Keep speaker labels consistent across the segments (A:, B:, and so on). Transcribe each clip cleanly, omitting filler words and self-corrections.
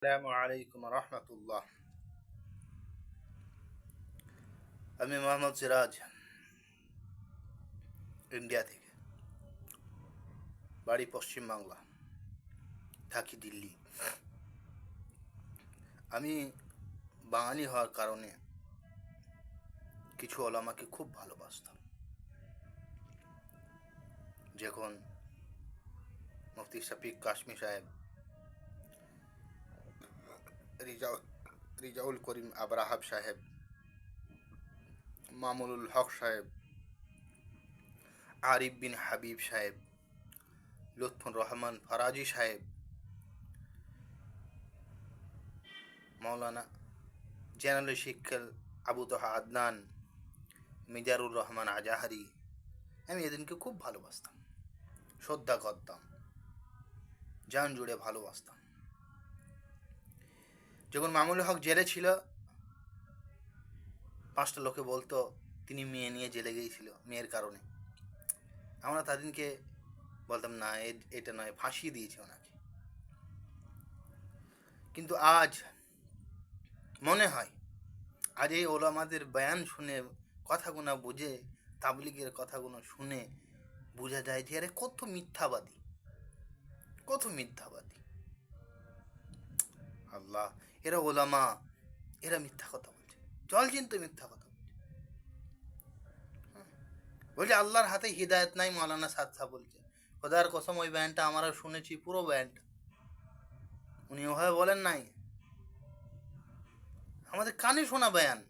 A: আসসালামু আলাইকুম রহমতুল্লাহ। আমি মোহাম্মদ সিরাজ, ইন্ডিয়া থেকে। বাড়ি পশ্চিমবাংলা, থাকি দিল্লি। আমি বাঙালি হওয়ার কারণে কিছু ওলামাকে খুব ভালোবাসতাম। যখন মুফতি শফিক কাশমি সাহেব, রিজাউল করিম আবরাহাব সাহেব, মামুনুল হক সাহেব, আরিফ বিন হাবিব সাহেব, লুৎফুর রহমান ফরাজি সাহেব, মৌলানা জেনারেল শিক্ষক আবু তোহা আদনান, মিজারুর রহমান আজাহারি, আমি এদেরকে খুব ভালোবাসতাম, শ্রদ্ধা করতাম, জান জুড়ে ভালোবাসতাম। যখন মামুনুল হক জেলে ছিল, 5টা লোকে বলতো তিনি মেয়ে নিয়ে জেলে গিয়েছিল মেয়ের কারণে। আমরা তাদেরকে বলতাম না, এটা নয়, ফাঁসিয়ে দিয়েছে ওনাকে। কিন্তু আজ মনে হয়, আজ এই ওলামাদের বয়ান শুনে, কথাগুলো বুঝে, তাবলিগের কথাগুলো শুনে বোঝা যায় যে আরে কত মিথ্যাবাদী, কত মিথ্যাবাদী। আল্লাহ, এরা ওলামা, এরা মিথ্যা কথা বলছে, জল চিনতে মিথ্যা কথা বলছে। আল্লাহর হাতে হিদায়ত নাই, মৌলানা সাদ সাহ বলছে। খোদার কসম, ওই ব্যান্ডটা আমরা শুনেছি, পুরো ব্যান্ড। উনি ওভাবে বলেন নাই, আমাদের কানে শোনা বয়ান,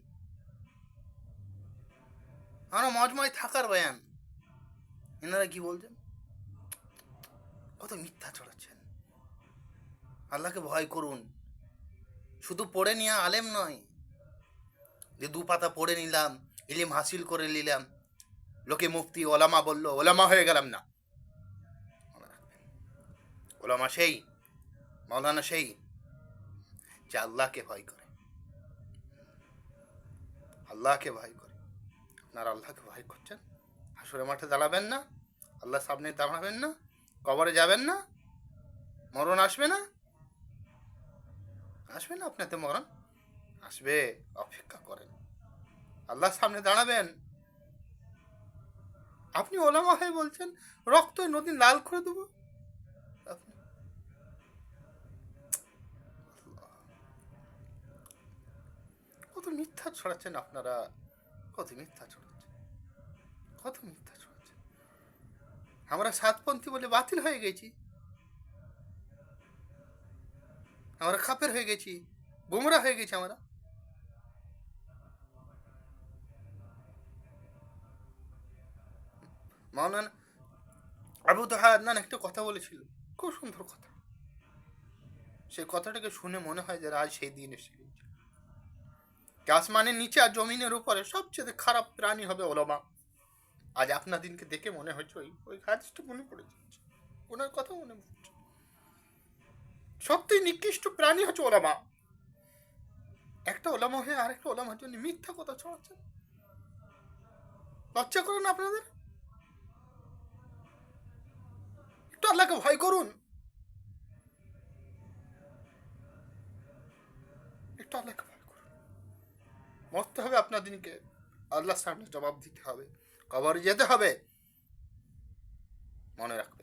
A: আমরা মজমায় থাকার বয়ান। এনারা কি বলছেন, কত মিথ্যা ছড়াচ্ছেন। আল্লাহকে ভয় করুন। শুধু পড়ে নিয়ে আলেম নয়, যে 2 পাতা পড়ে নিলাম, ইলিম হাসিল করে নিলাম, লোকে মুফতি ওলামা বললো, ওলামা হয়ে গেলাম না। ওলামা সেই, মৌলানা সেই যে আল্লাহকে ভয় করে, আল্লাহকে ভয় করে। আপনারা আল্লাহকে ভয় করছেন? হাসরের মাঠে দাঁড়াবেন না, আল্লাহর সামনে দাঁড়াবেন না, কবরে যাবেন না, মরণ আসবে না? আসবে না আপনাতে মরণ? আসবে, অপেক্ষা করেন। আল্লাহর সামনে দাঁড়াবেন। আপনি ওলামা হয়ে বলছেন রক্ত নদী লাল করে দেবো। কত মিথ্যা ছড়াচ্ছেন আপনারা, কত মিথ্যা ছড়াচ্ছেন, কত মিথ্যা ছড়াচ্ছেন। আমরা সাতপন্থী বলে বাতিল হয়ে গেছি, আমরা খাপের হয়ে গেছি, গুমরা হয়ে গেছি আমরা। মাওলানা আবু তোহা আদনান একটা কথা বলেছিল, খুব সুন্দর কথা। সেই কথাটাকে শুনে মনে হয় যে আজ সেই দিন এসে গেছে। আসমানের নিচে আর জমিনের উপরে সবচেয়ে খারাপ প্রাণী হবে ওলামা। আজ আপনার দিনকে দেখে মনে হচ্ছে ওই ওই হাদিসটা মনে পড়ে যাচ্ছে, ওনার কথা মনে পড়ছে। সবথেকে নিকৃষ্ট প্রাণী হচ্ছে ওলামা। একটা ওলামা হয়ে আরেকটা ওলামার জন্য মিথ্যা কথা ছড়াচ্ছে। লজ্জা করেন আপনাদের? একটু আল্লাহকে ভয় করুন, একটু আল্লাহকে ভয় করুন। মরতে হবে আপনার দিনকে, আল্লাহর সামনে জবাব দিতে হবে, কবরে যেতে হবে, মনে রাখবেন।